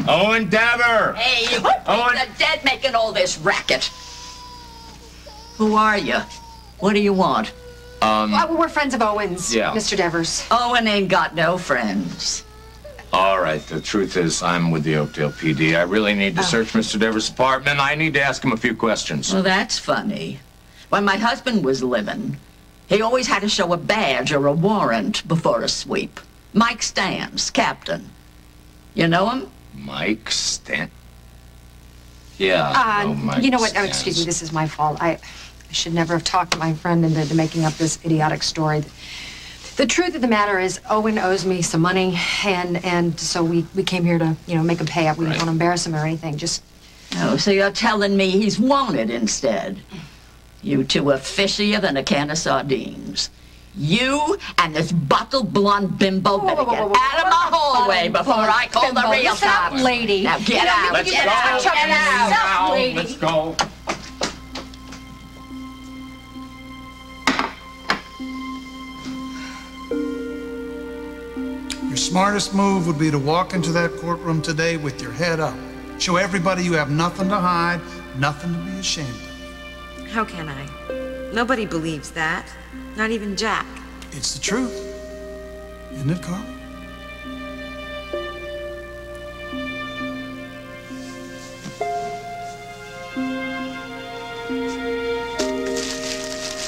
Owen Dever! Hey, you Owen. The dead making all this racket. Who are you? What do you want? Well, we're friends of Owen's, yeah. Mr. Devers. Owen ain't got no friends. All right, the truth is, I'm with the Oakdale PD. I really need to search Mr. Devers' apartment. I need to ask him a few questions. Well, that's funny. When my husband was living, he always had to show a badge or a warrant before a sweep. Mike Stans, captain. You know him? Mike Stan? Yeah. You know what? Oh, excuse me, this is my fault. I should never have talked my friend into making up this idiotic story. The truth of the matter is, Owen owes me some money, and so we came here to, make him pay up. We didn't want to embarrass him or anything, just... Oh, so you're telling me he's wanted instead? You two are fishier than a can of sardines. You and this bottle blonde bimbo better get out of my hallway before I call the real cops. Lady. Now get out. Let's go. Get out. Lady. Let's go. Your smartest move would be to walk into that courtroom today with your head up. Show everybody you have nothing to hide, nothing to be ashamed of. How can I? Nobody believes that. Not even Jack. It's the truth. Isn't it, Carl?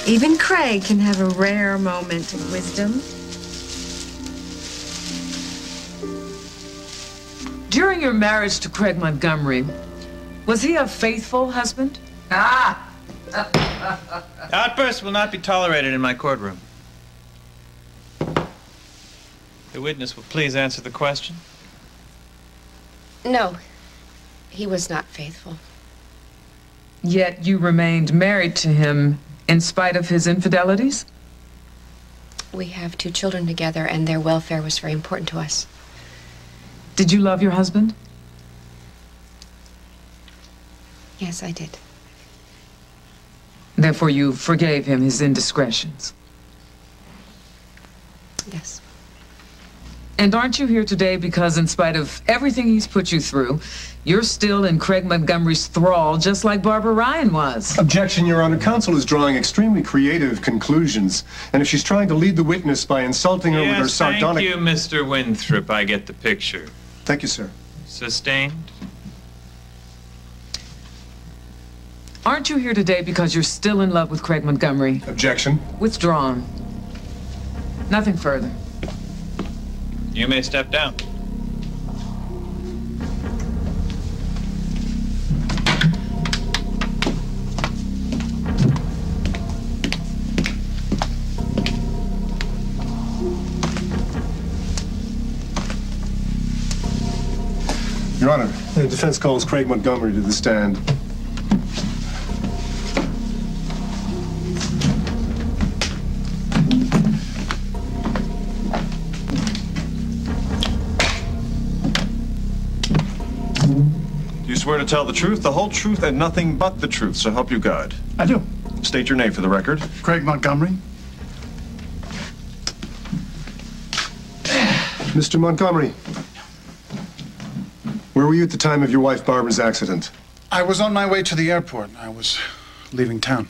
Even Craig can have a rare moment of wisdom. During your marriage to Craig Montgomery, was he a faithful husband? Outbursts will not be tolerated in my courtroom. The witness will please answer the question. No, he was not faithful. Yet you remained married to him in spite of his infidelities? We have 2 children together, and their welfare was very important to us. Did you love your husband? Yes, I did. Therefore, you forgave him his indiscretions. Yes. And aren't you here today because, in spite of everything he's put you through, you're still in Craig Montgomery's thrall, just like Barbara Ryan was? Objection, Your Honor. Counsel is drawing extremely creative conclusions. And if she's trying to lead the witness by insulting her with her sardonic... Thank you, Mr. Winthrop. I get the picture. Thank you, sir. Sustained? Aren't you here today because you're still in love with Craig Montgomery? Objection. Withdrawn. Nothing further. You may step down. Your Honor, the defense calls Craig Montgomery to the stand. You swear to tell the truth, the whole truth, and nothing but the truth, so help you God. I do. State your name for the record. Craig Montgomery. Mr. Montgomery, where were you at the time of your wife Barbara's accident? I was on my way to the airport. I was leaving town.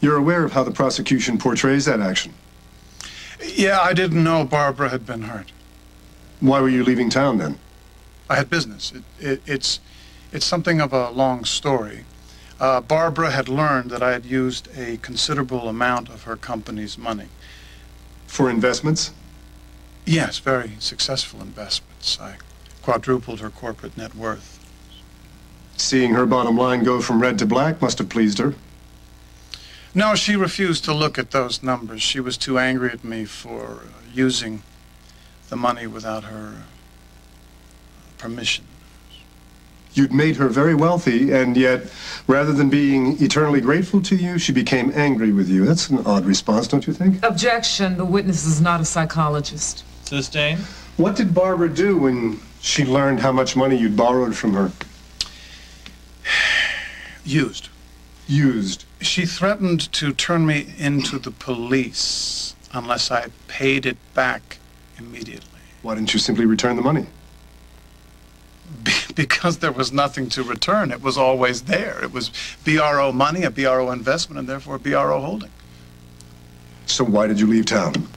You're aware of how the prosecution portrays that action? Yeah, I didn't know Barbara had been hurt. Why were you leaving town then? I had business. It's something of a long story. Barbara had learned that I had used a considerable amount of her company's money. For investments? Yes, very successful investments. I quadrupled her corporate net worth. Seeing her bottom line go from red to black must have pleased her. No, she refused to look at those numbers. She was too angry at me for using the money without her permission. You'd made her very wealthy, and yet, rather than being eternally grateful to you, she became angry with you. That's an odd response, don't you think? Objection. The witness is not a psychologist. Sustained? What did Barbara do when she learned how much money you'd borrowed from her? Used. Used. She threatened to turn me into the police unless I paid it back immediately. Why didn't you simply return the money? because there was nothing to return. It was always there. It was BRO money, a BRO investment, and therefore a BRO holding. So why did you leave town?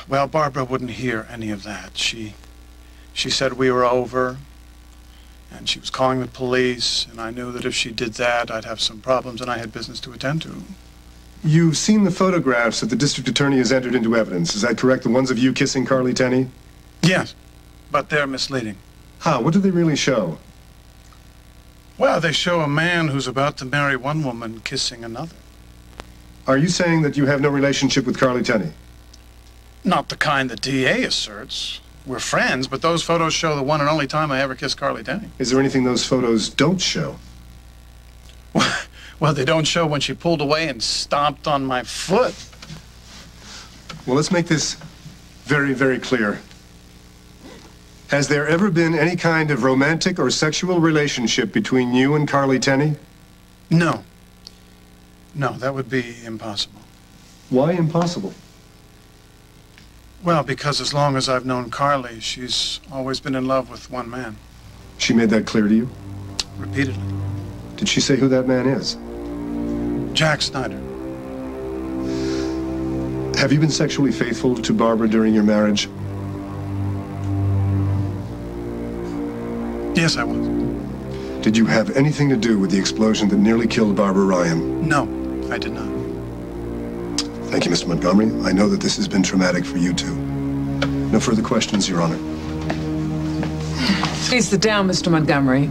Well, Barbara wouldn't hear any of that. She said we were over, and she was calling the police, and I knew that if she did that, I'd have some problems, and I had business to attend to. You've seen the photographs that the district attorney has entered into evidence. Is that correct? The ones of you kissing Carly Tenney? Yes, but they're misleading. How? What do they really show? Well, they show a man who's about to marry one woman kissing another. Are you saying that you have no relationship with Carly Tenney? Not the kind the DA asserts. We're friends, but those photos show the one and only time I ever kissed Carly Tenney. Is there anything those photos don't show? Well, they don't show when she pulled away and stomped on my foot. Well, let's make this very, very clear. Has there ever been any kind of romantic or sexual relationship between you and Carly Tenney? No. No, that would be impossible. Why impossible? Well, because as long as I've known Carly, she's always been in love with one man. She made that clear to you? Repeatedly. Did she say who that man is? Jack Snyder. Have you been sexually faithful to Barbara during your marriage? Yes, I was. Did you have anything to do with the explosion that nearly killed Barbara Ryan? No, I did not. Thank you, Mr. Montgomery. I know that this has been traumatic for you, too. No further questions, Your Honor. Please sit down, Mr. Montgomery.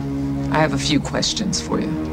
I have a few questions for you.